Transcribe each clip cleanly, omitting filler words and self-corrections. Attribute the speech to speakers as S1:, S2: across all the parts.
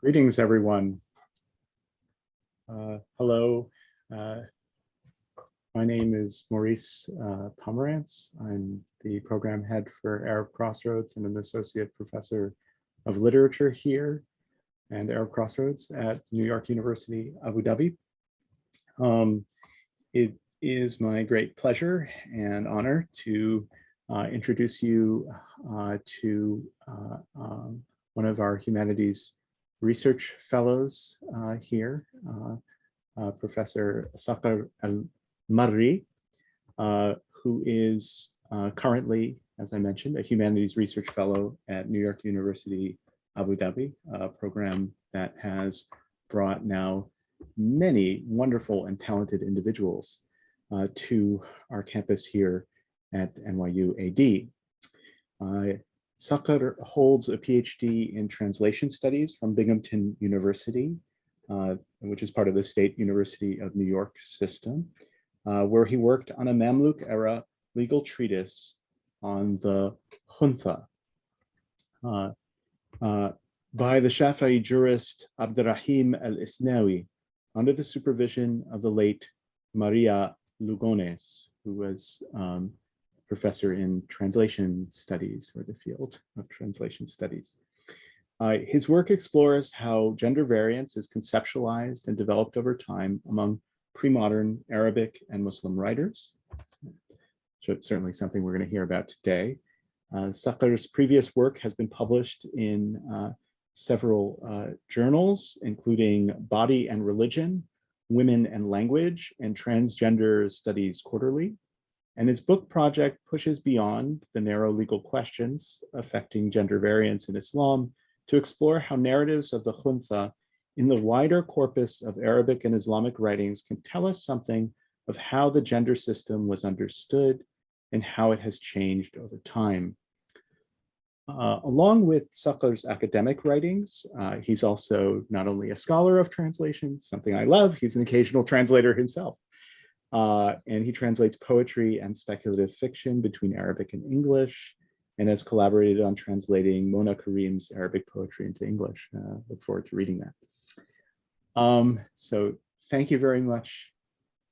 S1: Greetings, everyone. Hello. My name is Maurice Pomerantz. I'm the program head for Arab Crossroads and an associate professor of literature here and Arab Crossroads at New York University, Abu Dhabi. It is my great pleasure and honor to introduce you to one of our humanities research fellows here, Professor Saqar Al-Marri, who is currently, as I mentioned, a humanities research fellow at New York University, Abu Dhabi, a program that has brought now many wonderful and talented individuals to our campus here at NYU AD. Saqar holds a PhD in translation studies from Binghamton University, which is part of the State University of New York system, where he worked on a Mamluk era legal treatise on the Khunthā by the Shafi'i jurist Abdurrahim al-Isnawi under the supervision of the late Maria Lugones, who was professor in translation studies, or the field of translation studies. His work explores how gender variance is conceptualized and developed over time among pre-modern Arabic and Muslim writers. So it's certainly something we're going to hear about today. Saqar's previous work has been published in several journals, including Body and Religion, Women and Language, and Transgender Studies Quarterly. And his book project pushes beyond the narrow legal questions affecting gender variance in Islam to explore how narratives of the Khunthā in the wider corpus of Arabic and Islamic writings can tell us something of how the gender system was understood and how it has changed over time. Along with Saqar's academic writings, he's also not only a scholar of translation, something I love, he's an occasional translator himself. And he translates poetry and speculative fiction between Arabic and English, and has collaborated on translating Mona Karim's Arabic poetry into English. Look forward to reading that. So thank you very much.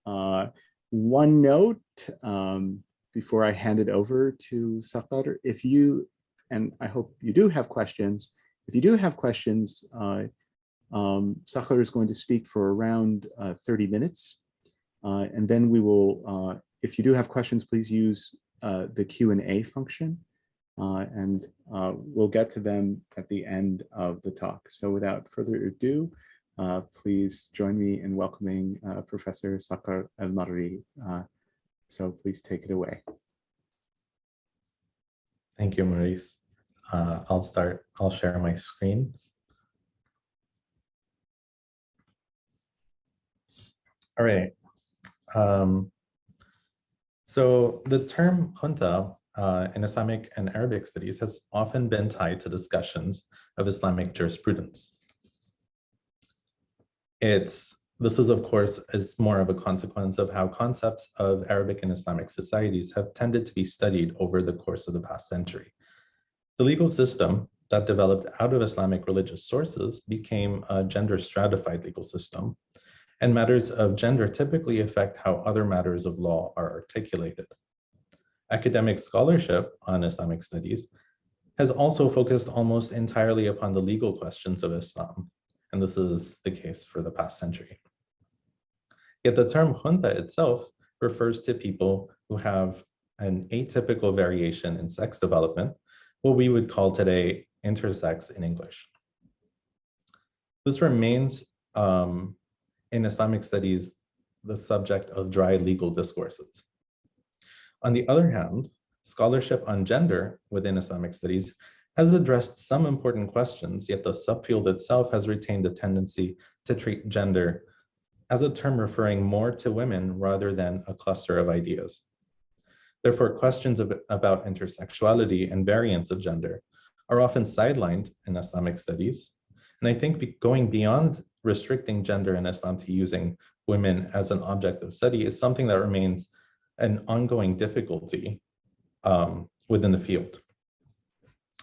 S1: One note before I hand it over to Saqar, if you, and I hope you do have questions, if you do have questions, Saqar is going to speak for around 30 minutes. And then we will, if you do have questions, please use the Q&A function, and we'll get to them at the end of the talk. So without further ado, please join me in welcoming Professor Saqar Al-Marri. So please take it away.
S2: Thank you, Maurice. I'll share my screen. All right. So the term Khunthā in Islamic and Arabic studies has often been tied to discussions of Islamic jurisprudence. This is, of course, is more of a consequence of how concepts of Arabic and Islamic societies have tended to be studied over the course of the past century. The legal system that developed out of Islamic religious sources became a gender stratified legal system, and matters of gender typically affect how other matters of law are articulated. Academic scholarship on Islamic studies has also focused almost entirely upon the legal questions of Islam, and this is the case for the past century. Yet the term Khunthā itself refers to people who have an atypical variation in sex development, what we would call today intersex in English. This remains in Islamic studies the subject of dry legal discourses. On the other hand, scholarship on gender within Islamic studies has addressed some important questions, yet the subfield itself has retained a tendency to treat gender as a term referring more to women rather than a cluster of ideas. Therefore, questions about intersexuality and variance of gender are often sidelined in Islamic studies. And I think going beyond restricting gender in Islam to using women as an object of study is something that remains an ongoing difficulty within the field.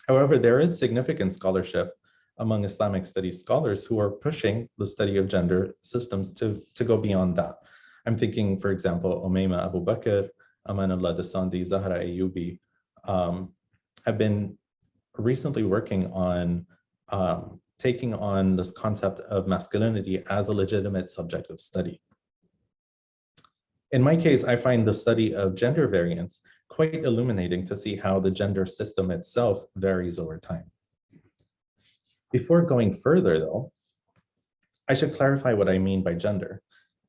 S2: However, there is significant scholarship among Islamic studies scholars who are pushing the study of gender systems to go beyond that. I'm thinking, for example, Umayma Abu Bakr, Amanullah Dasandi, Zahra Ayyubi, have been recently working on taking on this concept of masculinity as a legitimate subject of study. In my case, I find the study of gender variance quite illuminating to see how the gender system itself varies over time. Before going further, though, I should clarify what I mean by gender,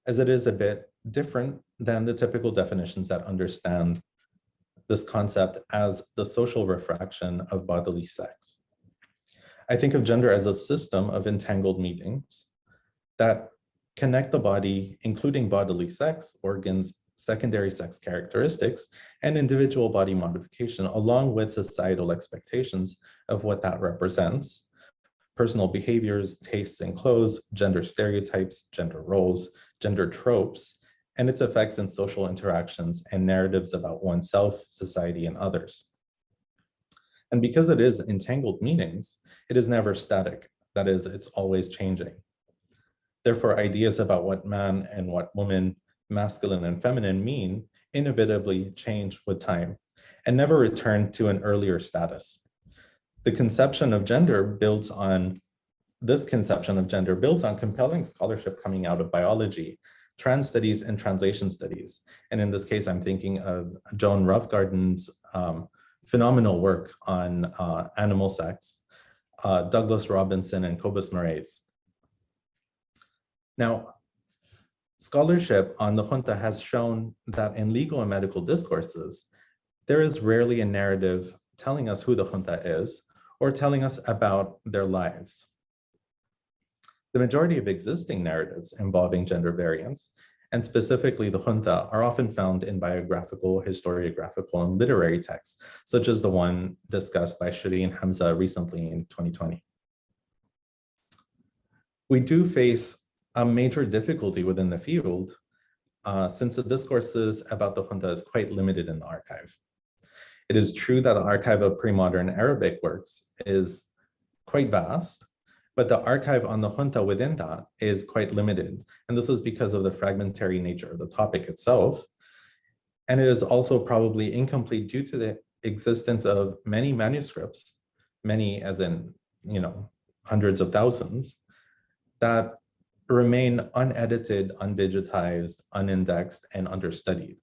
S2: as it is a bit different than the typical definitions that understand this concept as the social refraction of bodily sex. I think of gender as a system of entangled meanings that connect the body, including bodily sex, organs, secondary sex characteristics, and individual body modification, along with societal expectations of what that represents, personal behaviors, tastes in clothes, gender stereotypes, gender roles, gender tropes, and its effects in social interactions and narratives about oneself, society, and others. And because it is entangled meanings, it is never static. That is, it's always changing. Therefore, ideas about what man and what woman, masculine and feminine mean inevitably change with time and never return to an earlier status. The conception of gender builds on compelling scholarship coming out of biology, trans studies, and translation studies. And in this case, I'm thinking of Joan Roughgarden's phenomenal work on animal sex, Douglas Robinson and Cobus Murray's. Now, scholarship on the Khunthā has shown that in legal and medical discourses, there is rarely a narrative telling us who the Khunthā is or telling us about their lives. The majority of existing narratives involving gender variance, and specifically the Khunthā, are often found in biographical, historiographical, and literary texts, such as the one discussed by Shireen Hamza recently in 2020. We do face a major difficulty within the field since the discourses about the Khunthā is quite limited in the archive. It is true that the archive of pre-modern Arabic works is quite vast, but the archive on the Khunthā within that is quite limited. And this is because of the fragmentary nature of the topic itself. And it is also probably incomplete due to the existence of many manuscripts, many as in, hundreds of thousands, that remain unedited, undigitized, unindexed, and understudied.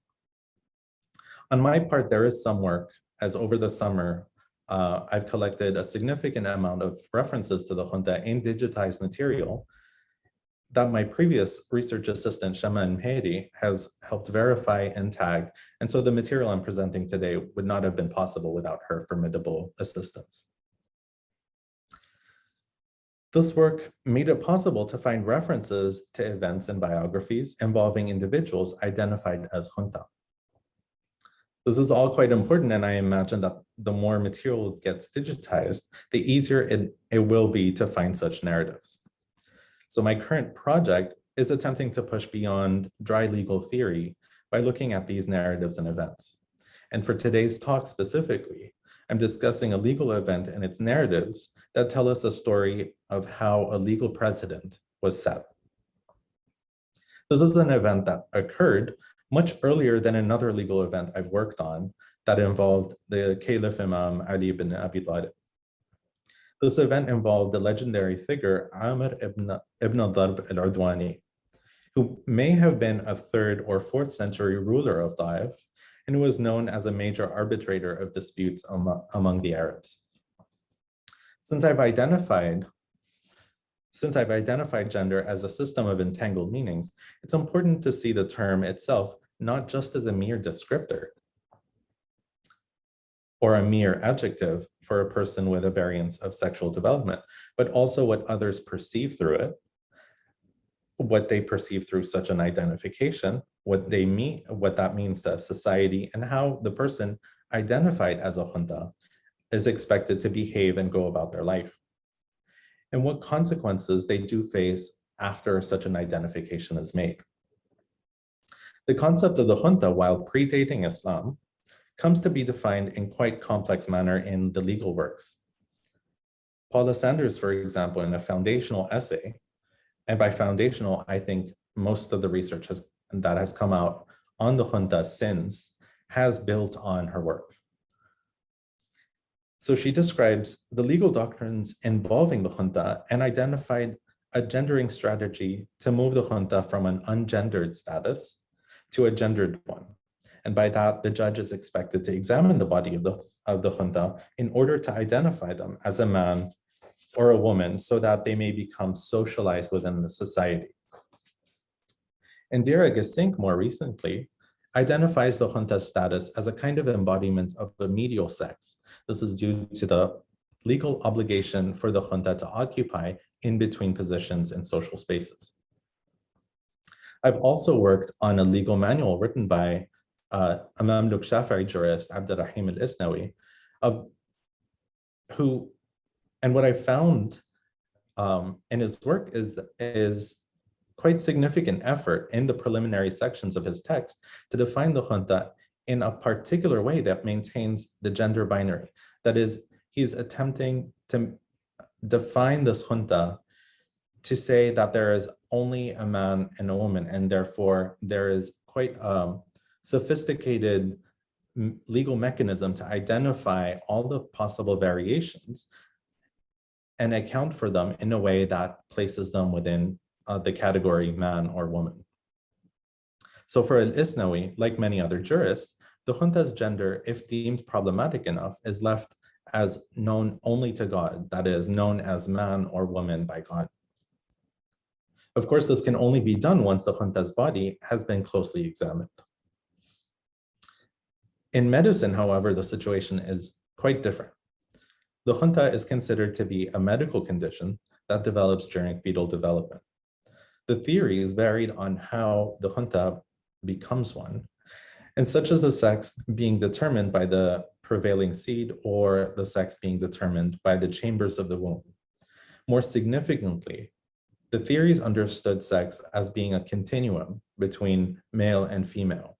S2: On my part, there is some work, as over the summer, I've collected a significant amount of references to the Khunthā in digitized material that my previous research assistant, Shama Mheri, has helped verify and tag. And so the material I'm presenting today would not have been possible without her formidable assistance. This work made it possible to find references to events and biographies involving individuals identified as Khunthā. This is all quite important, and I imagine that the more material gets digitized, the easier it will be to find such narratives. So my current project is attempting to push beyond dry legal theory by looking at these narratives and events. And for today's talk specifically, I'm discussing a legal event and its narratives that tell us a story of how a legal precedent was set. This is an event that occurred much earlier than another legal event I've worked on that involved the Caliph Imam Ali ibn Abi Talib. This event involved the legendary figure Amr ibn Darb al-Udwani, who may have been a 3rd or 4th century ruler of Taif, and who was known as a major arbitrator of disputes among the Arabs. Since I've identified gender as a system of entangled meanings, it's important to see the term itself not just as a mere descriptor or a mere adjective for a person with a variance of sexual development, but also what others perceive through it, what they perceive through such an identification, what that means to society, and how the person identified as a Khunthā is expected to behave and go about their life, and what consequences they do face after such an identification is made. The concept of the Khunthā, while predating Islam, comes to be defined in quite complex manner in the legal works. Paula Sanders, for example, in a foundational essay, and by foundational, I think most of the research that has come out on the Khunthā since has built on her work. So she describes the legal doctrines involving the Khunthā and identified a gendering strategy to move the Khunthā from an ungendered status to a gendered one. And by that, the judge is expected to examine the body of the Khunthā in order to identify them as a man or a woman so that they may become socialized within the society. Indira Gesink, more recently, identifies the Khunthā's status as a kind of embodiment of the medial sex. This is due to the legal obligation for the Khunthā to occupy in between positions in social spaces. I've also worked on a legal manual written by a Mamluk Shafi'i jurist, Abdurrahim al-Isnawi, and what I found in his work is quite significant effort in the preliminary sections of his text to define the Khunthā in a particular way that maintains the gender binary. That is, he's attempting to define this Khunthā to say that there is only a man and a woman, and therefore there is quite a sophisticated legal mechanism to identify all the possible variations and account for them in a way that places them within the category man or woman. So for al-Isnawi, like many other jurists, the Khunthā's gender, if deemed problematic enough, is left as known only to God, that is, known as man or woman by God. Of course, this can only be done once the Khunthā's body has been closely examined. In medicine, however, the situation is quite different. The Khunthā is considered to be a medical condition that develops during fetal development. The theories varied on how the Khunthā becomes one, and such as the sex being determined by the prevailing seed or the sex being determined by the chambers of the womb. More significantly, the theories understood sex as being a continuum between male and female.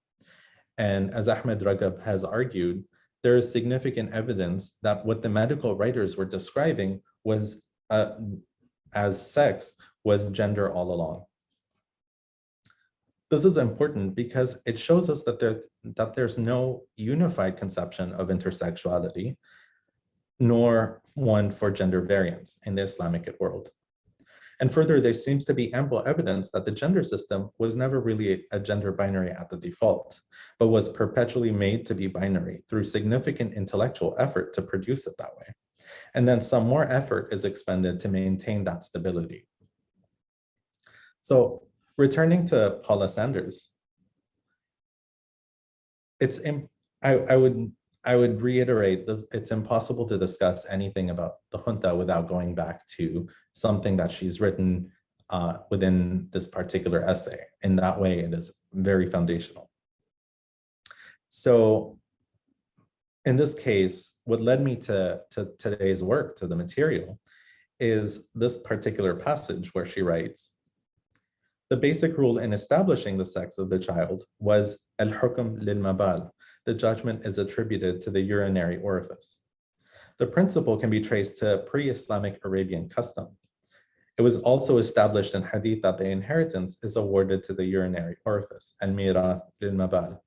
S2: And as Ahmed Ragab has argued, there is significant evidence that what the medical writers were describing was as sex was gender all along. This is important because it shows us that there's no unified conception of intersexuality, nor one for gender variance in the Islamic world. And further, there seems to be ample evidence that the gender system was never really a gender binary at the default, but was perpetually made to be binary through significant intellectual effort to produce it that way. And then some more effort is expended to maintain that stability. So returning to Paula Sanders, I would reiterate this, it's impossible to discuss anything about the Khunthā without going back to something that she's written within this particular essay. In that way, it is very foundational. So in this case, what led me to today's work, to the material, is this particular passage where she writes, the basic rule in establishing the sex of the child was al-hukm lil-mabal. The judgment is attributed to the urinary orifice. The principle can be traced to pre-Islamic Arabian custom. It was also established in hadith that the inheritance is awarded to the urinary orifice, and mirath lil-mabal.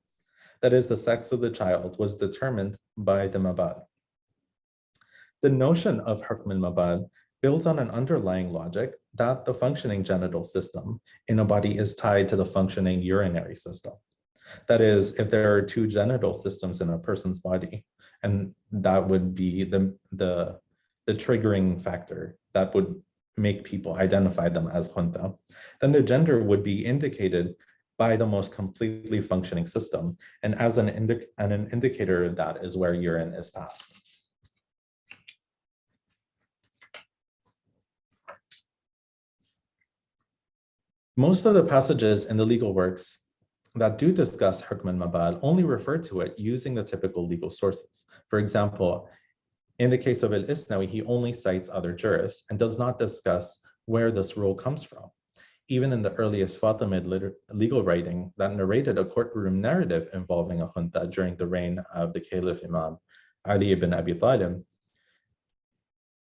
S2: That is, the sex of the child was determined by the mabal. The notion of hukm al-mabal builds on an underlying logic that the functioning genital system in a body is tied to the functioning urinary system. That is, if there are two genital systems in a person's body, and that would be the triggering factor that would make people identify them as Khunthā, then the gender would be indicated by the most completely functioning system. And as an indicator of that is where urine is passed. Most of the passages in the legal works that do discuss hukm al-mabal only refer to it using the typical legal sources. For example, in the case of al-Isnawi, he only cites other jurists and does not discuss where this rule comes from. Even in the earliest Fatimid legal writing that narrated a courtroom narrative involving a Khunthā during the reign of the Caliph Imam Ali ibn Abi Talib,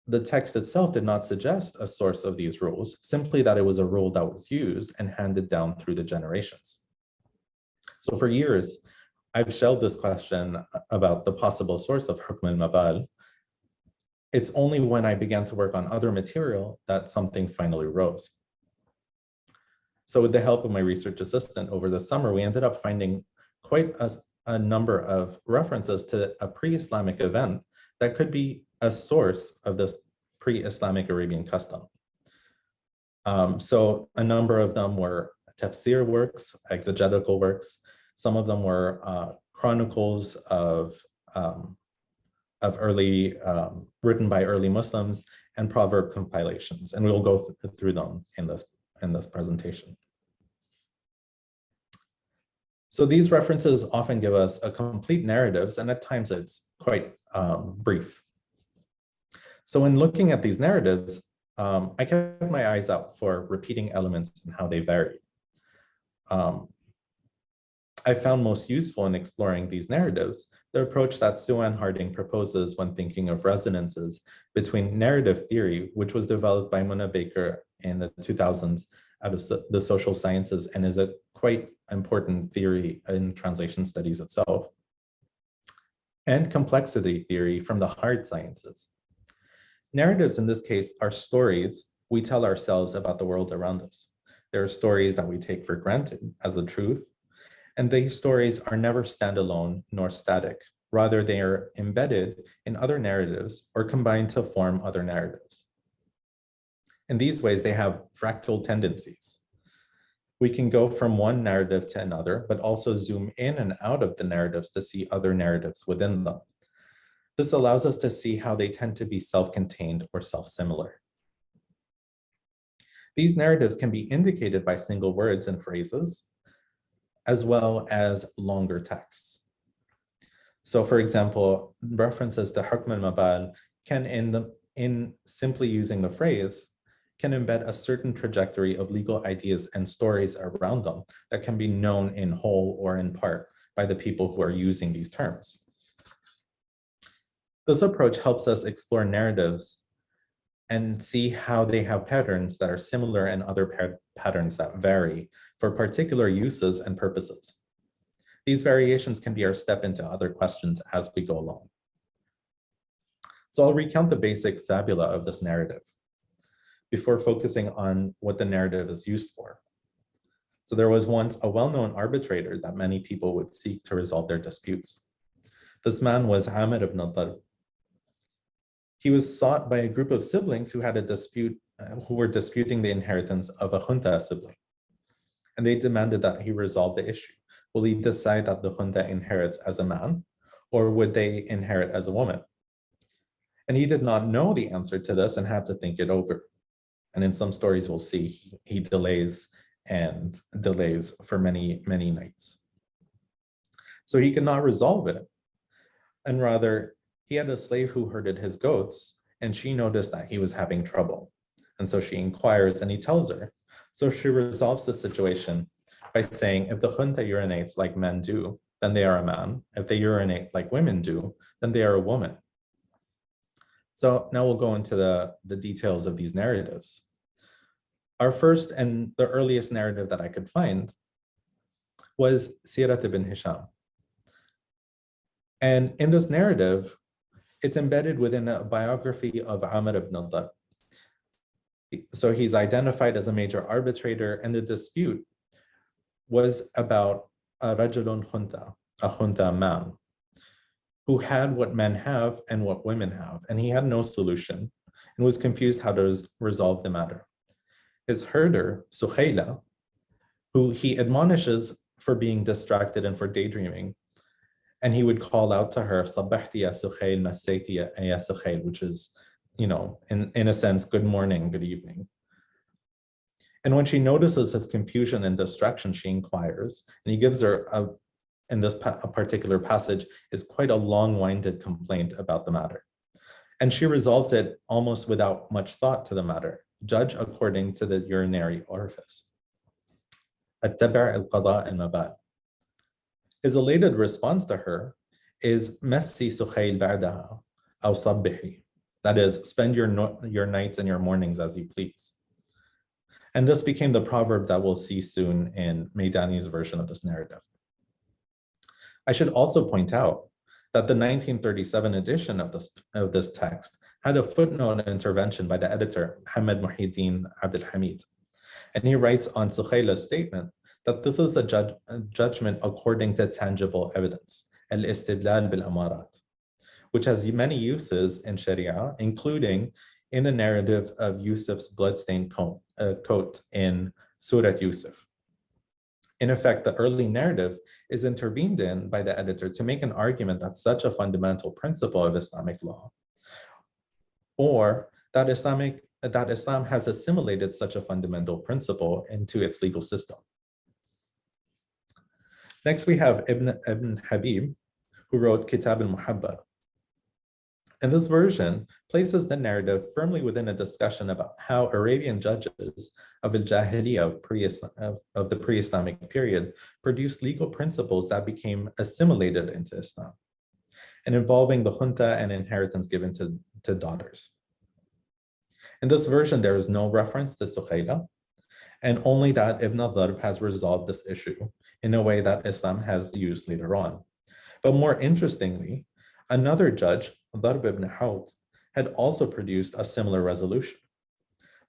S2: the text itself did not suggest a source of these rules, simply that it was a rule that was used and handed down through the generations. So for years, I've shelved this question about the possible source of hukm al-mabal. It's only when I began to work on other material that something finally rose. So with the help of my research assistant over the summer, we ended up finding quite a number of references to a pre-Islamic event that could be a source of this pre-Islamic Arabian custom. So a number of them were tafsir works, exegetical works. Some of them were chronicles of early, written by early Muslims, and proverb compilations. And we'll go through them in this presentation. So these references often give us a complete narratives, and at times it's quite brief. So when looking at these narratives, I kept my eyes out for repeating elements and how they vary. I found most useful in exploring these narratives the approach that Sue-Ann Harding proposes when thinking of resonances between narrative theory, which was developed by Muna Baker in the 2000s out of the social sciences and is a quite important theory in translation studies itself, and complexity theory from the hard sciences. Narratives in this case are stories we tell ourselves about the world around us. There are stories that we take for granted as the truth, and these stories are never standalone nor static. Rather, they are embedded in other narratives or combined to form other narratives. In these ways, they have fractal tendencies. We can go from one narrative to another, but also zoom in and out of the narratives to see other narratives within them. This allows us to see how they tend to be self-contained or self-similar. These narratives can be indicated by single words and phrases, as well as longer texts. So for example, references to hukm al-mabal can, in simply using the phrase, can embed a certain trajectory of legal ideas and stories around them that can be known in whole or in part by the people who are using these terms. This approach helps us explore narratives and see how they have patterns that are similar and other patterns that vary for particular uses and purposes. These variations can be our step into other questions as we go along. So I'll recount the basic fabula of this narrative before focusing on what the narrative is used for. So there was once a well-known arbitrator that many people would seek to resolve their disputes. This man was Amir ibn al-Darb. He was sought by a group of siblings who had a dispute, who were disputing the inheritance of a Khunthā sibling. And they demanded that he resolve the issue. Will he decide that the Khunthā inherits as a man, or would they inherit as a woman? And he did not know the answer to this and had to think it over. And in some stories, we'll see he delays and delays for many, many nights. So he could not resolve it. And rather, he had a slave who herded his goats, and she noticed that he was having trouble. And so she inquires and he tells her. So she resolves the situation by saying, if the Khunthā urinates like men do, then they are a man. If they urinate like women do, then they are a woman. So now we'll go into the details of these narratives. Our first and the earliest narrative that I could find was Sirat ibn Hisham. And in this narrative, it's embedded within a biography of Amr ibn al-Darb. So he's identified as a major arbitrator, and the dispute was about a rajulun Khunthā, a Khunthā man, who had what men have and what women have, and he had no solution and was confused how to resolve the matter. His herder, Sukhayla, who he admonishes for being distracted and for daydreaming, and he would call out to her, Sabbahti ya Sukhayl, Masayti ya Sukhayl, which is, you know, in a sense, good morning, good evening. And when she notices his confusion and distraction, she inquires, and he gives her, in this particular passage, is quite a long-winded complaint about the matter. And she resolves it almost without much thought to the matter. Judge according to the urinary orifice. At-tabi' al-qada' al-mabal. His elated response to her is Messi Sukhayl ba'daha, aw sabbihi. That is, spend your nights and your mornings as you please. And this became the proverb that we'll see soon in Maidani's version of this narrative. I should also point out that the 1937 edition of this text had a footnote intervention by the editor, Muhammad Muhyiddin Abdul Hamid. And he writes on Sukhaila's statement that this is a judgment according to tangible evidence, al-istidlal bil-amarat, which has many uses in Sharia, including in the narrative of Yusuf's bloodstained coat in Surah Yusuf. In effect, the early narrative is intervened in by the editor to make an argument that such a fundamental principle of Islamic law, or that Islam has assimilated such a fundamental principle into its legal system. Next, we have Ibn Habib, who wrote Kitab al-Muhabba. And this version places the narrative firmly within a discussion about how Arabian judges of al-Jahiliyyah of the pre-Islamic period produced legal principles that became assimilated into Islam, and involving the Khunthā and inheritance given to daughters. In this version, there is no reference to Sukhaila, and only that Ibn al-Darb has resolved this issue in a way that Islam has used later on. But more interestingly, another judge, Darb ibn Hawt, had also produced a similar resolution.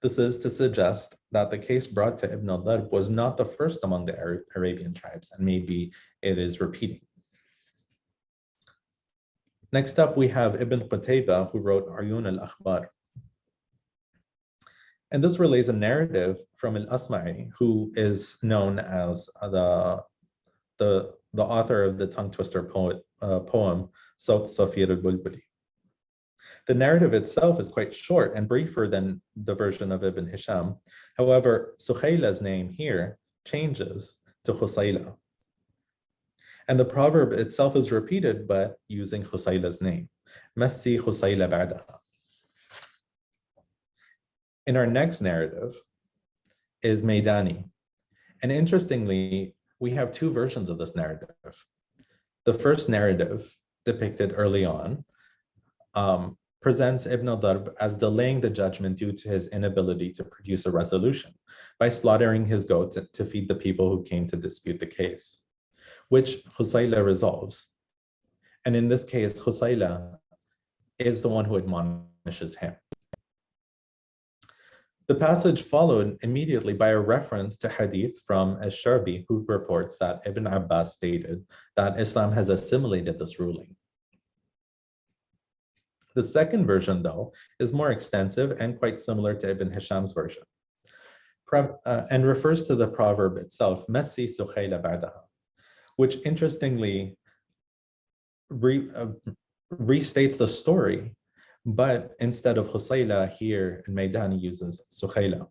S2: This is to suggest that the case brought to Ibn al-Darb was not the first among the Arabian tribes, and maybe it is repeating. Next up, we have Ibn Pateba, who wrote Uyun al-Akhbar. And this relays a narrative from al-Asma'i, who is known as the author of the tongue twister poem, Sawt Safir al-Bulbuli. The narrative itself is quite short and briefer than the version of Ibn Hisham. However, Sukhaila's name here changes to Khusayla. And the proverb itself is repeated, but using Khusayla's name. Massi Khusayla ba'daha. In our next narrative is Maidani. And interestingly, we have two versions of this narrative. The first narrative, depicted early on, presents Ibn al-Darb as delaying the judgment due to his inability to produce a resolution by slaughtering his goats to feed the people who came to dispute the case, which Khusayla resolves. And in this case, Khusayla is the one who admonishes him. The passage followed immediately by a reference to hadith from Ash-Sharbi, who reports that Ibn Abbas stated that Islam has assimilated this ruling. The second version, though, is more extensive and quite similar to Ibn Hisham's version, and refers to the proverb itself, Massi Sukhayla ba'daha, which interestingly restates the story, but instead of Khusayla here, Maidani uses Sukhayla.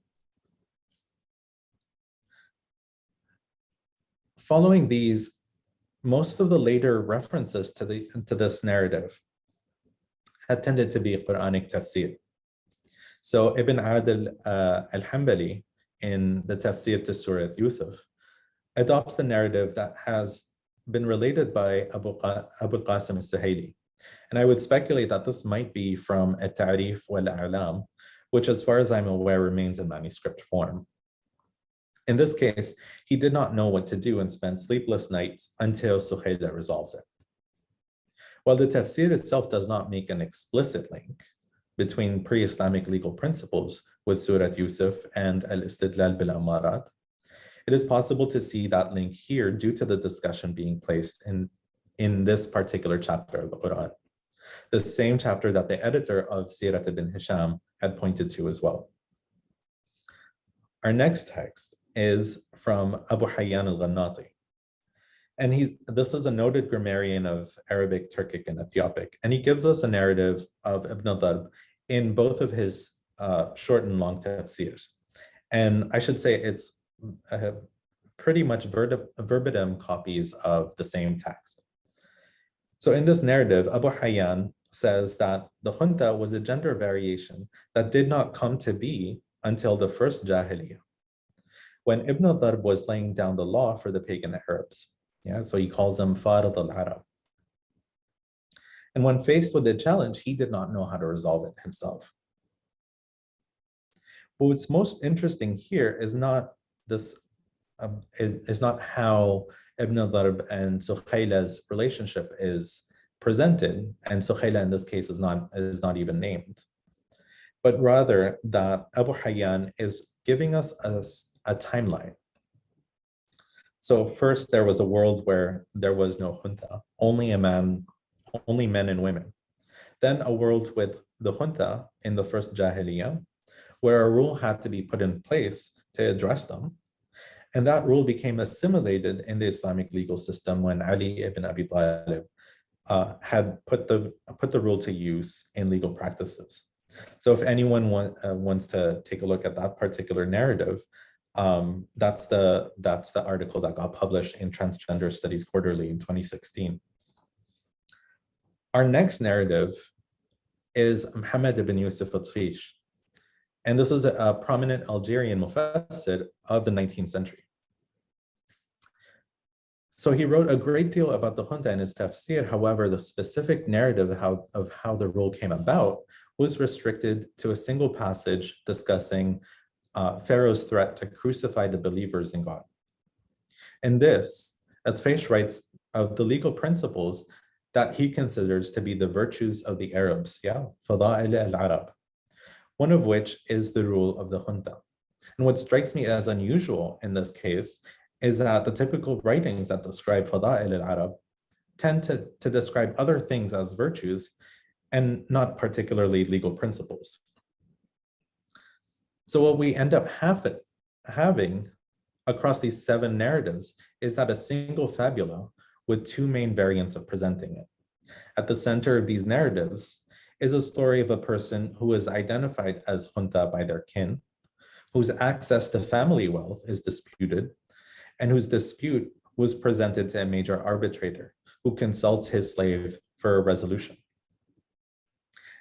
S2: Following these, most of the later references to this narrative had tended to be Quranic tafsir. So Ibn Adil al-Hanbali, in the tafsir to Surah Yusuf, adopts the narrative that has been related by Abu Qasim al-Suhaili. And I would speculate that this might be from At-Ta'rif wal-A'lam, which as far as I'm aware remains in manuscript form. In this case, he did not know what to do and spent sleepless nights until Sukhayla resolves it. While the tafsir itself does not make an explicit link between pre-Islamic legal principles with Surah Yusuf and al-Istidlal bil-Amarat, it is possible to see that link here due to the discussion being placed in this particular chapter of the Quran, the same chapter that the editor of Sirat ibn Hisham had pointed to as well. Our next text is from Abu Hayyan al-Ghannati. And this is a noted grammarian of Arabic, Turkic, and Ethiopic. And he gives us a narrative of Ibn al-Darb in both of his short and long tafsirs. And I should say it's pretty much verbatim copies of the same text. So in this narrative, Abu Hayyan says that the Khunthā was a gender variation that did not come to be until the first Jahiliyyah, when Ibn al-Darb was laying down the law for the pagan Arabs. Yeah, so he calls them Farid al-Arab. And when faced with the challenge, he did not know how to resolve it himself. But what's most interesting here is not this, is not how Ibn Darb and Sukhayla's relationship is presented, and Sukhayla in this case is not even named, but rather that Abu Hayyan is giving us a timeline. So first, there was a world where there was no Khunthā, only men and women. Then a world with the Khunthā in the first Jahiliyyah, where a rule had to be put in place to address them. And that rule became assimilated in the Islamic legal system when Ali ibn Abi Talib had put the rule to use in legal practices. So if anyone wants to take a look at that particular narrative, that's the article that got published in Transgender Studies Quarterly in 2016. Our next narrative is Muhammad ibn Yusuf al-Tfish. And this is a prominent Algerian mufassir of the 19th century. So he wrote a great deal about the Khunthā in his tafsir. However, the specific narrative of how the rule came about was restricted to a single passage discussing Pharaoh's threat to crucify the believers in God. In this, Atfeish writes of the legal principles that he considers to be the virtues of the Arabs, Fada'il al-Arab, one of which is the rule of the Khunthā. And what strikes me as unusual in this case is that the typical writings that describe Fada'il al-Arab tend to describe other things as virtues and not particularly legal principles. So what we end up having across these 7 narratives is that a single fabula with 2 main variants of presenting it. At the center of these narratives is a story of a person who is identified as Khunthā by their kin, whose access to family wealth is disputed, and whose dispute was presented to a major arbitrator who consults his slave for a resolution.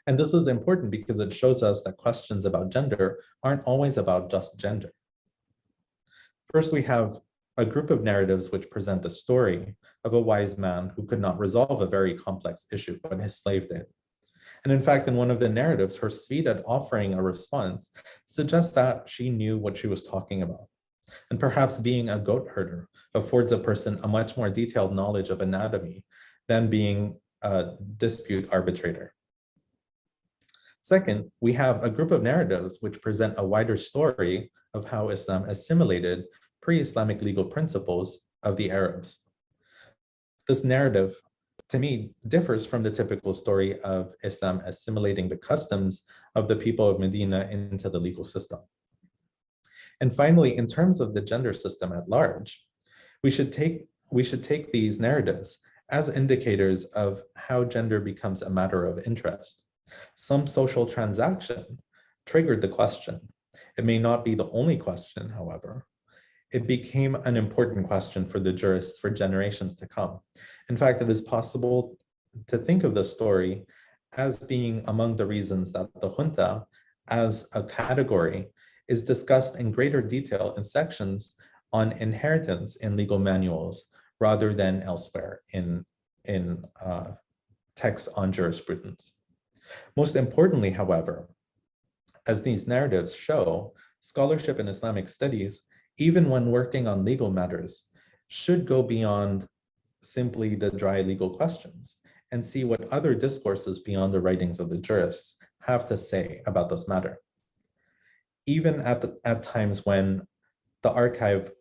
S2: And this is important because it shows us that questions about gender aren't always about just gender. First, we have a group of narratives which present the story of a wise man who could not resolve a very complex issue, but his slave did. And in fact, in one of the narratives, her speed at offering a response suggests that she knew what she was talking about. And perhaps being a goat herder affords a person a much more detailed knowledge of anatomy than being a dispute arbitrator. Second, we have a group of narratives which present a wider story of how Islam assimilated pre-Islamic legal principles of the Arabs. This narrative, to me, differs from the typical story of Islam assimilating the customs of the people of Medina into the legal system. And finally, in terms of the gender system at large, we should take these narratives as indicators of how gender becomes a matter of interest. Some social transaction triggered the question. It may not be the only question, however. It became an important question for the jurists for generations to come. In fact, it is possible to think of the story as being among the reasons that the Khunthā as a category is discussed in greater detail in sections on inheritance in legal manuals rather than elsewhere in texts on jurisprudence. Most importantly, however, as these narratives show, scholarship in Islamic studies, even when working on legal matters, should go beyond simply the dry legal questions and see what other discourses beyond the writings of the jurists have to say about this matter, even at times when the archive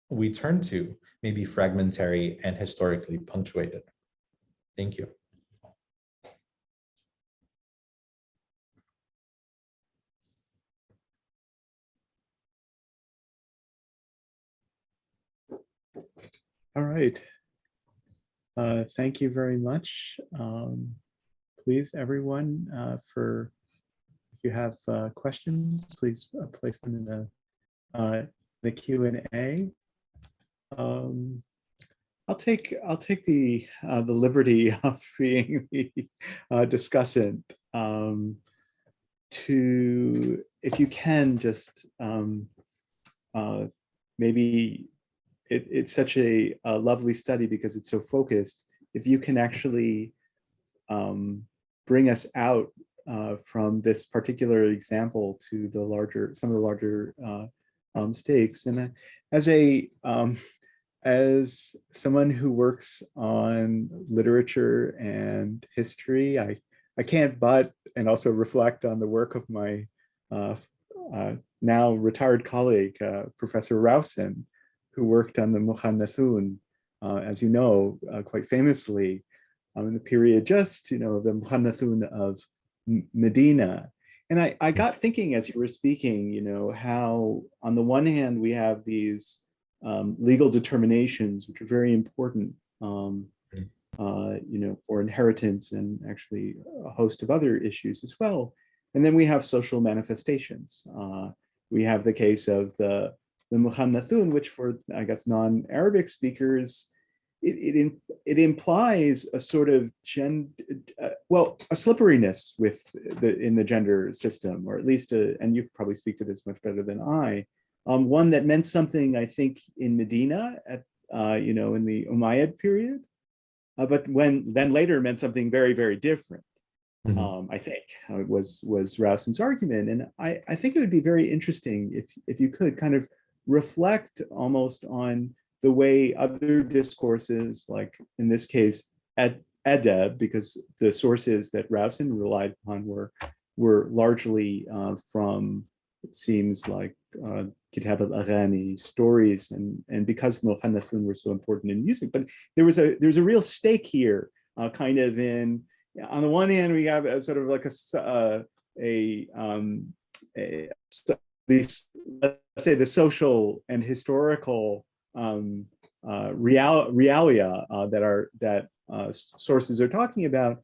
S2: we turn to may be fragmentary and historically punctuated. Thank you.
S1: All right. Thank you very much. Please, everyone, if you have questions, please place them in the Q&A. I'll take the liberty of being the discussant to, if you can, just maybe. It's such a lovely study because it's so focused. If you can actually bring us out from this particular example to the larger, some of the larger stakes. And as someone who works on literature and history, I can't but and also reflect on the work of my now retired colleague, Professor Rowson, who worked on the Mukhannathun, as you know, quite famously in the period just, the Mukhannathun of Medina. And I got thinking as you were speaking, how on the one hand, we have these legal determinations, which are very important, for inheritance and actually a host of other issues as well. And then we have social manifestations. We have the case of the Mukhannathun, which for, I guess, non-Arabic speakers, it implies a sort of a slipperiness in the gender system, or at least, and you probably speak to this much better than I, one that meant something, I think, in Medina at in the Umayyad period, but then later meant something very, very different. I think was Rowson's argument, and I think it would be very interesting if you could kind of reflect almost on the way other discourses, like in this case, Adab, because the sources that Rowson relied upon were largely from, it seems like, Kitab al-Aghani, stories, and because the Mukhannathun were so important in music. But there's a real stake here, kind of in, on the one hand, we have a sort of like let's say the social and historical realia that sources are talking about.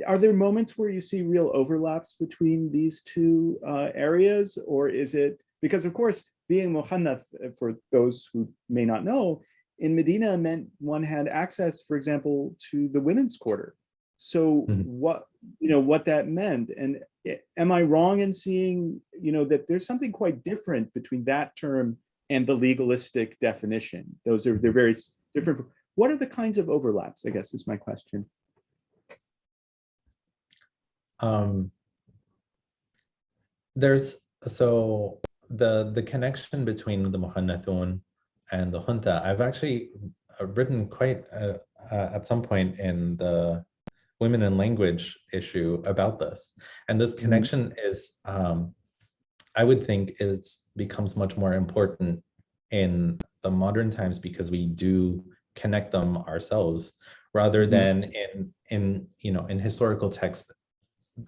S1: Are there moments where you see real overlaps between these two areas, or is it, because of course being Mukhannath, for those who may not know, in Medina meant one had access, for example, to the women's quarter. So what that meant, and am I wrong in seeing that there's something quite different between that term and the legalistic definition? They're very different. What are the kinds of overlaps, I guess, is my question.
S2: So the connection between the Mukhannathun and the Khunthā, I've actually written quite at some point in the Women in Language issue about this. And this connection is, I would think, becomes much more important in the modern times because we do connect them ourselves, rather than in historical text,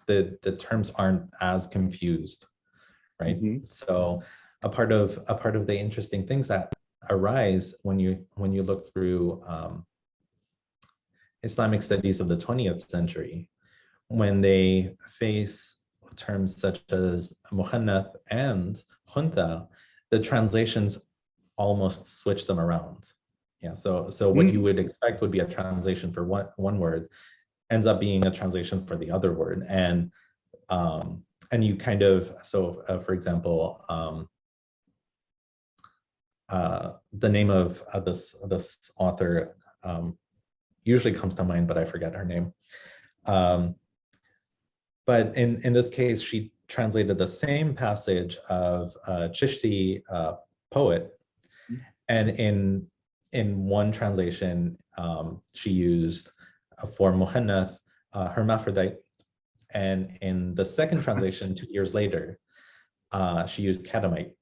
S2: the terms aren't as confused, right? So a part of the interesting things that arise when you look through Islamic studies of the 20th century, when they face terms such as Mukhannath and Khunthā, the translations almost switch them around. Yeah, so what you would expect would be a translation for one word ends up being a translation for the other word, and you kind of, for example, the name of this author usually comes to mind, but I forget her name. But in this case, she translated the same passage of Chishti poet, and in one translation, she used for Mukhannath, hermaphrodite, and in the second translation, 2 years later, she used Catamite.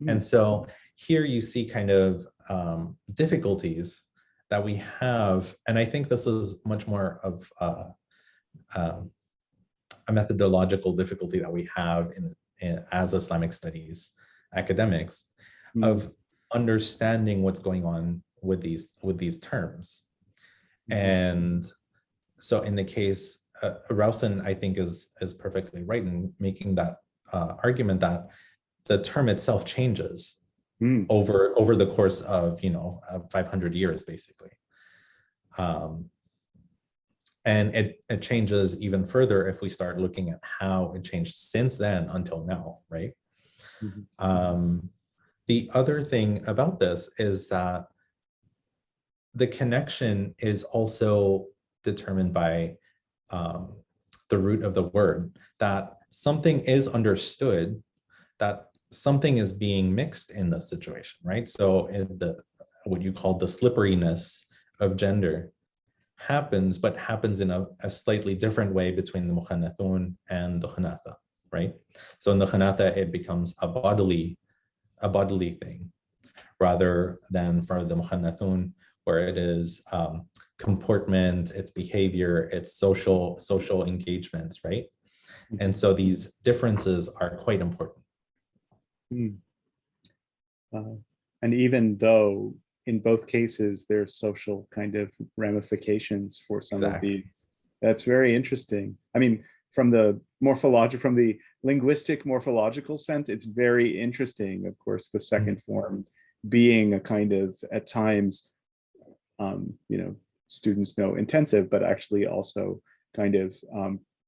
S2: And so here you see kind of difficulties that we have, and I think this is much more of a methodological difficulty that we have as Islamic studies academics, of understanding what's going on with these terms. And so in the case, Rowson, I think, is perfectly right in making that argument that the term itself changes over the course of 500 years, basically. And it changes even further if we start looking at how it changed since then until now, right? The other thing about this is that the connection is also determined by the root of the word, that something is understood, that something is being mixed in the situation, right? So in what you call the slipperiness of gender happens, but happens in a slightly different way between the mukhannathun and the khunatha, right? So in the khunatha, it becomes a bodily thing, rather than for the mukhannathun, where it is comportment, its behavior, its social engagements, right? And so these differences are quite important.
S1: And even though in both cases there's social kind of ramifications for some of these, that's very interesting. I mean, from the linguistic morphological sense, it's very interesting. Of course, the second form being a kind of, at times, students know intensive, but actually also kind of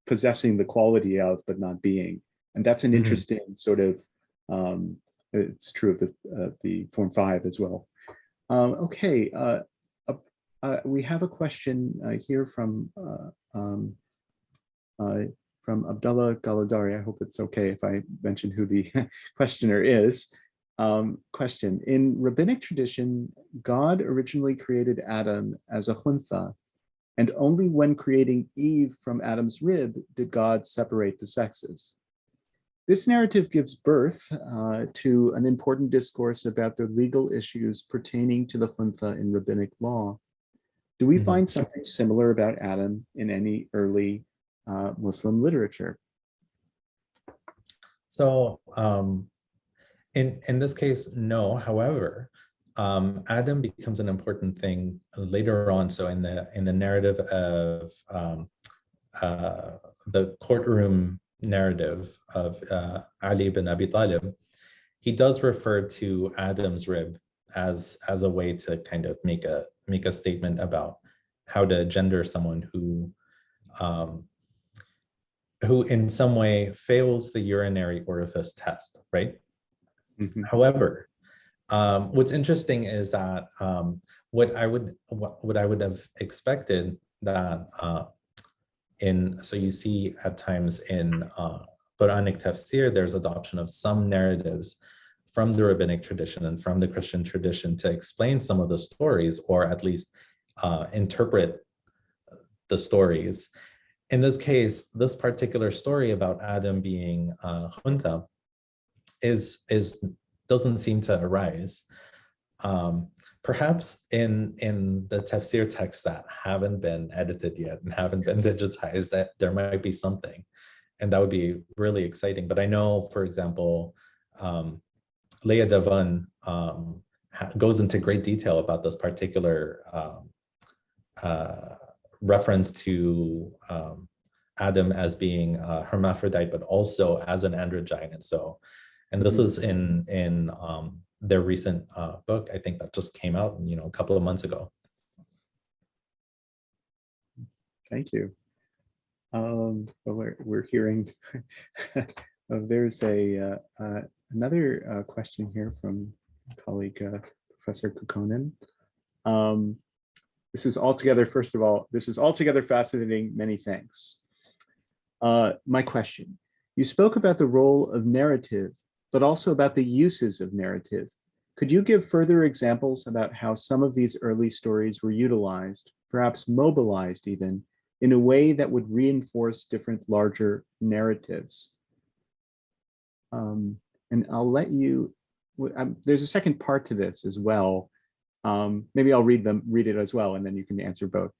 S1: possessing the quality of, but not being. And that's an interesting sort of, it's true of the form 5 as well. Okay, we have a question here from Abdullah Galadari. I hope it's okay if I mention who the questioner is. Question: in rabbinic tradition, God originally created Adam as a Khunthā, and only when creating Eve from Adam's rib did God separate the sexes. This narrative gives birth to an important discourse about the legal issues pertaining to the Khunthā in rabbinic law. Do we find something similar about Adam in any early Muslim literature?
S2: So in this case, no. However, Adam becomes an important thing later on. So in the narrative of the courtroom narrative of Ali ibn Abi Talib, he does refer to Adam's rib as a way to kind of make a statement about how to gender someone who in some way fails the urinary orifice test, right? However, what's interesting is that what I would have expected that so you see at times in Quranic tafsir, there's adoption of some narratives from the rabbinic tradition and from the Christian tradition to explain some of the stories, or at least interpret the stories. In this case, this particular story about Adam being Khunthā doesn't seem to arise. Perhaps in the tafsir texts that haven't been edited yet and haven't been digitized, that there might be something, and that would be really exciting. But I know, for example, Leah Davan goes into great detail about this particular reference to Adam as being a hermaphrodite, but also as an androgyne. And this is in their recent book, I think, that just came out, a couple of months ago.
S1: Thank you. We're hearing there's another question here from colleague Professor Kukkonen. This is altogether fascinating. Many thanks. My question: you spoke about the role of narrative, but also about the uses of narrative. Could you give further examples about how some of these early stories were utilized, perhaps mobilized even, in a way that would reinforce different larger narratives? And I'll let you, there's a second part to this as well. Maybe I'll read it as well, and then you can answer both.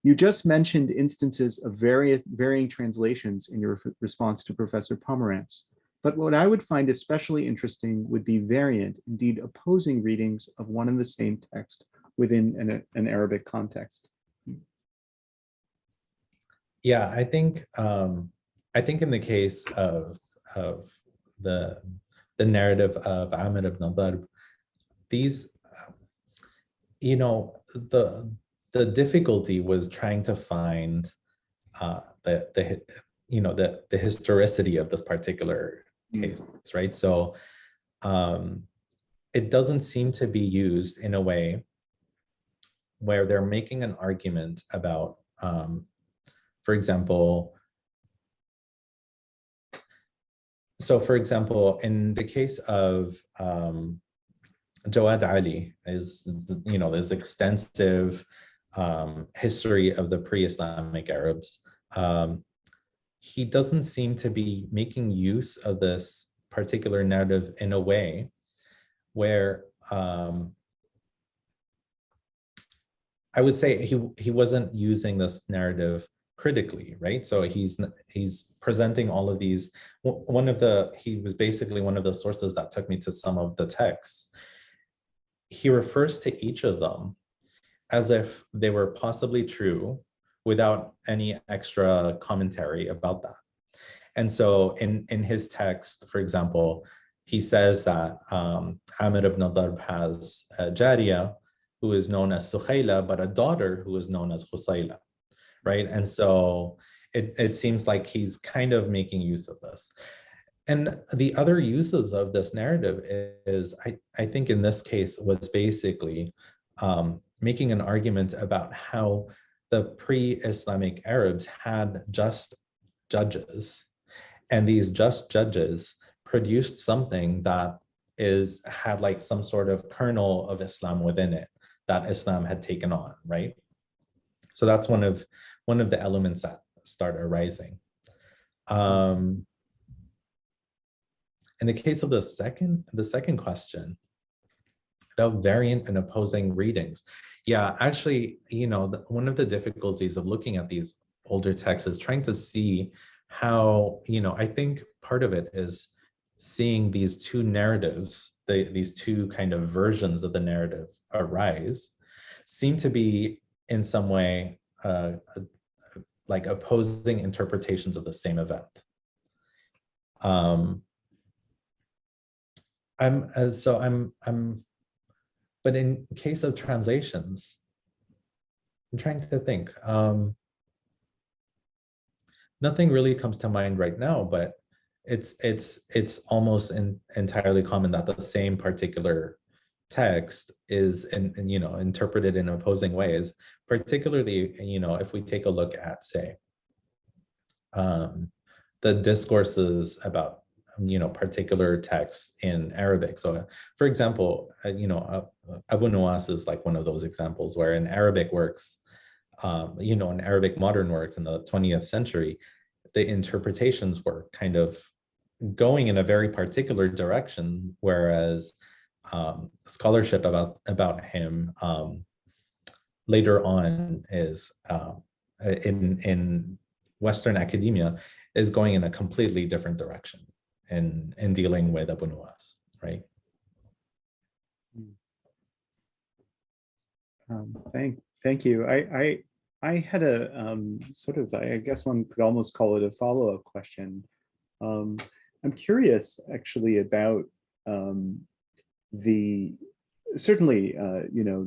S1: You just mentioned instances of varying translations in your response to Professor Pomerantz. But what I would find especially interesting would be variant, indeed opposing readings of one and the same text within an Arabic context.
S2: Yeah, I think in the case of the narrative of Amr ibn Darb, these, the difficulty was trying to find the historicity of this particular case, right? So it doesn't seem to be used in a way where they're making an argument about, for example, in the case of Jawad Ali, is, there's extensive history of the pre-Islamic Arabs. He doesn't seem to be making use of this particular narrative in a way where I would say he wasn't using this narrative critically, right? So he's presenting all of these. He was basically one of the sources that took me to some of the texts. He refers to each of them as if they were possibly true without any extra commentary about that. And so in his text, for example, he says that Amr ibn Darb has a Jariya who is known as Sukhayla, but a daughter who is known as Khusayla, right? And so it seems like he's kind of making use of this. And the other uses of this narrative is, I think in this case, was basically making an argument about how the pre-Islamic Arabs had just judges. And these just judges produced something that had like some sort of kernel of Islam within it that Islam had taken on, right? So that's one of the elements that start arising. In the case of the second question about variant and opposing readings, yeah, actually, one of the difficulties of looking at these older texts is trying to see how, I think part of it is seeing these two narratives, these two kind of versions of the narrative arise, seem to be in some way like opposing interpretations of the same event. But in case of translations, I'm trying to think. Nothing really comes to mind right now, but it's almost entirely common that the same particular text is interpreted in opposing ways, particularly if we take a look at, say, the discourses about particular texts in Arabic. So for example, Abu Nuwas is like one of those examples where in Arabic works, in Arabic modern works in the 20th century, the interpretations were kind of going in a very particular direction, whereas scholarship about him later on is in Western academia is going in a completely different direction in dealing with Abu Nuwas, right?
S1: Thank you. I had a sort of, I guess one could almost call it a follow-up question. I'm curious actually about certainly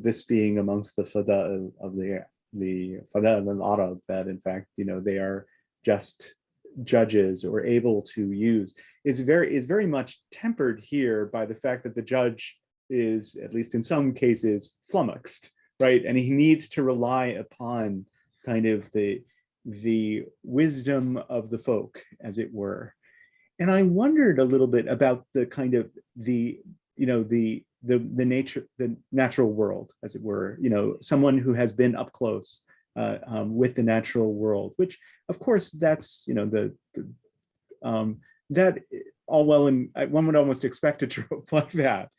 S1: this being amongst the fada of the fada al-Arab, that in fact they are just judges or able to use, is very much tempered here by the fact that the judge is, at least in some cases, flummoxed, right? And he needs to rely upon kind of the wisdom of the folk, as it were. And I wondered a little bit about the kind of the natural world, as it were, someone who has been up close with the natural world, which of course that's, that all well, and one would almost expect a trope like that.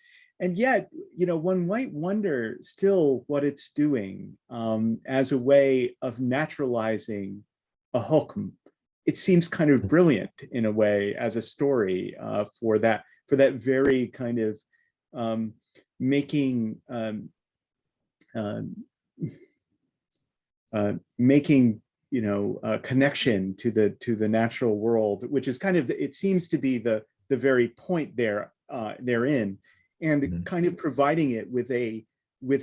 S1: And yet, one might wonder still what it's doing as a way of naturalizing a hukm. It seems kind of brilliant in a way as a story for that very kind of making a connection to the natural world, which is kind of, it seems to be the very point therein, and kind of providing it with a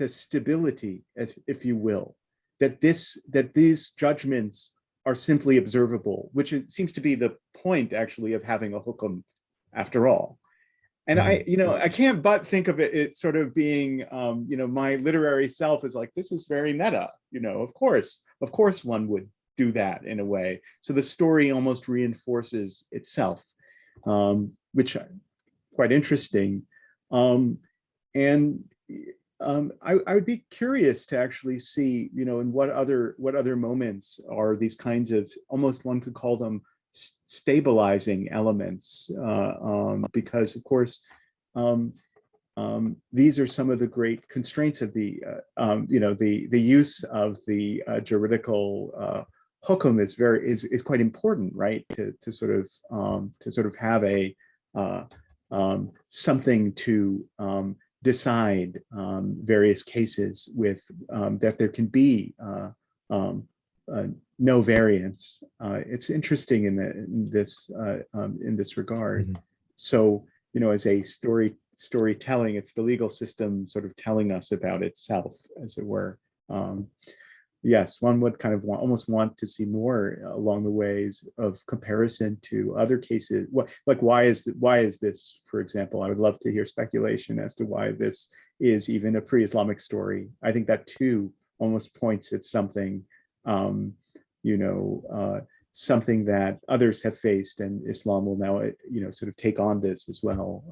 S1: stability, as if you will, that these judgments are simply observable, which it seems to be the point actually of having a hukum after all. And I can't but think of it sort of being, my literary self is like, this is very meta, of course one would do that in a way. So the story almost reinforces itself, which quite interesting. And I would be curious to actually see, in what other moments are these kinds of, almost one could call them stabilizing elements, because of course these are some of the great constraints of the use of the juridical hukum is quite important, right? To sort of have a something to decide various cases with, that there can be no variance. It's interesting in this regard.
S2: Mhm.
S1: So, as a storytelling, it's the legal system sort of telling us about itself, as it were. Yes, one would kind of almost want to see more along the ways of comparison to other cases. Why is this, for example? I would love to hear speculation as to why this is even a pre-Islamic story. I think that too almost points at something, something that others have faced, and Islam will now, sort of take on this as well.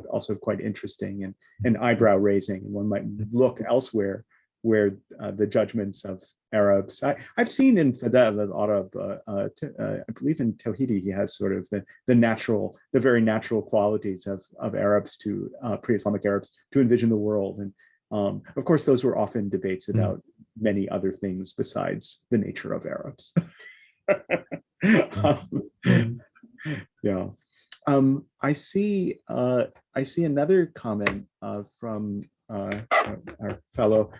S1: Also quite interesting and eyebrow raising. And one might look elsewhere where the judgments of Arabs. I've seen in Pateba al-Arab, I believe in Tawhidi, he has sort of the very natural qualities of Arabs to pre-Islamic Arabs to envision the world. And of course, those were often debates about many other things besides the nature of Arabs. Yeah. I see another comment from our fellow,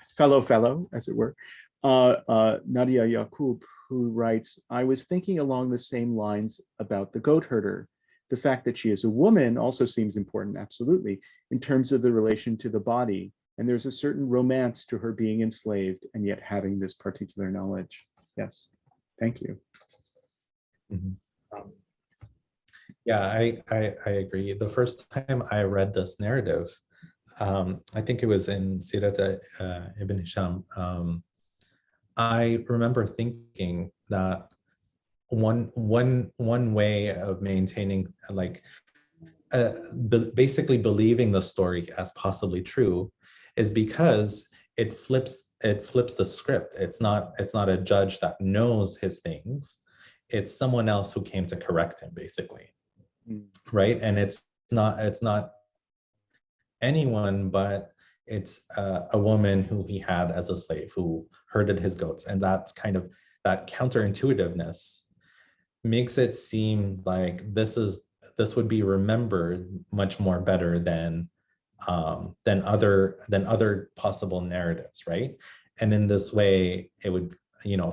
S1: as it were, Nadia Yaqub, who writes, I was thinking along the same lines about the goat herder. The fact that she is a woman also seems important, absolutely, in terms of the relation to the body. And there's a certain romance to her being enslaved and yet having this particular knowledge. Yes, thank you.
S2: Mhm. Yeah, I agree. The first time I read this narrative, I think it was in Sirat Ibn Hisham. I remember thinking that one way of maintaining, like, basically believing the story as possibly true, is because it flips the script. It's not a judge that knows his things. It's someone else who came to correct him, basically. Right? And it's not anyone, but it's a woman who he had as a slave who herded his goats. And that's kind of, that counterintuitiveness makes it seem like this would be remembered much more better than other possible narratives, right? And in this way, it would,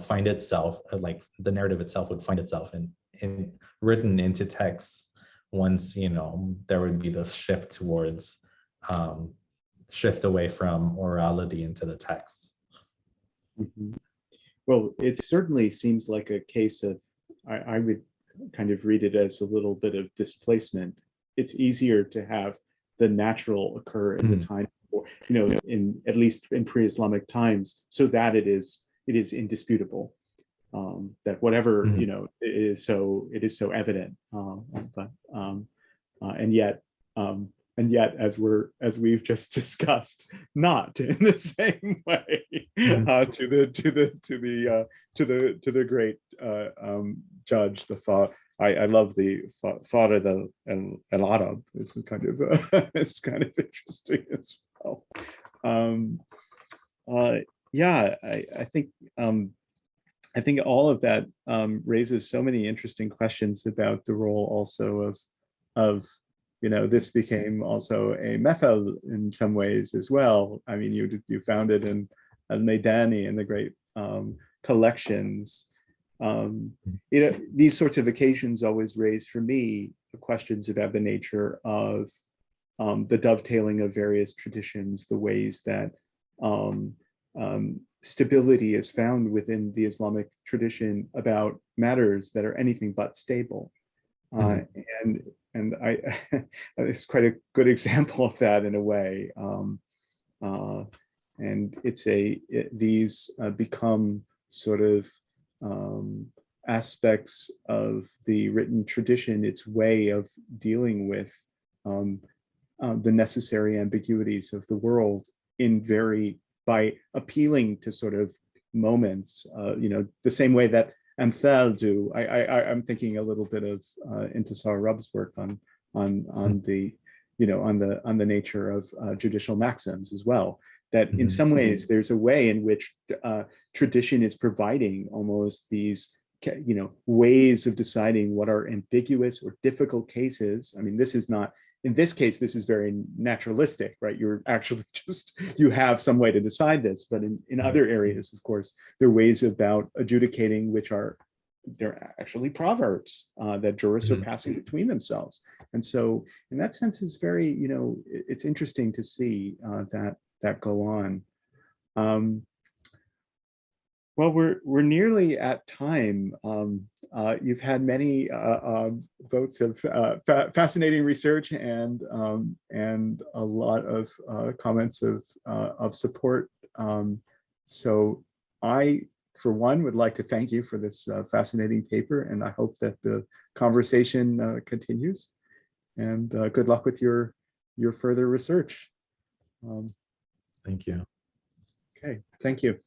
S2: find itself, like the narrative itself would find itself in written into text once, there would be this shift towards shift away from orality into the text.
S1: Mm-hmm. Well, it certainly seems like a case of, I would kind of read it as a little bit of displacement. It's easier to have the natural occur in the time, in at least in pre-Islamic times, so that it is indisputable. That whatever it is so evident, and yet as we've just discussed, not in the same way to the great judge, the thought. I love the Farid al-Arab. This is kind of it's kind of interesting as well. Yeah, I think all of that raises so many interesting questions about the role also of this became also a method in some ways as well. I mean, you found it in Maidani and the great collections. These sorts of occasions always raise for me questions about the nature of the dovetailing of various traditions, the ways that stability is found within the Islamic tradition about matters that are anything but stable. Uh, and and I it's quite a good example of that in a way. And these become sort of aspects of the written tradition, its way of dealing with the necessary ambiguities of the world by appealing to sort of moments, the same way that Amthal do. I'm thinking a little bit of Intisar Rubb's work on the on the nature of judicial maxims as well. That in some ways there's a way in which tradition is providing almost these ways of deciding what are ambiguous or difficult cases. I mean, this is not, in this case, this is very naturalistic, right? You're actually you have some way to decide this, but in other areas, of course, there are ways about adjudicating they're actually proverbs that jurists are passing between themselves. And so in that sense, it's very, it's interesting to see that go on. Well, we're nearly at time. You've had many votes of fascinating research and a lot of comments of support. So I, for one, would like to thank you for this fascinating paper, and I hope that the conversation continues. And good luck with your further research.
S2: Thank you.
S1: Okay, thank you.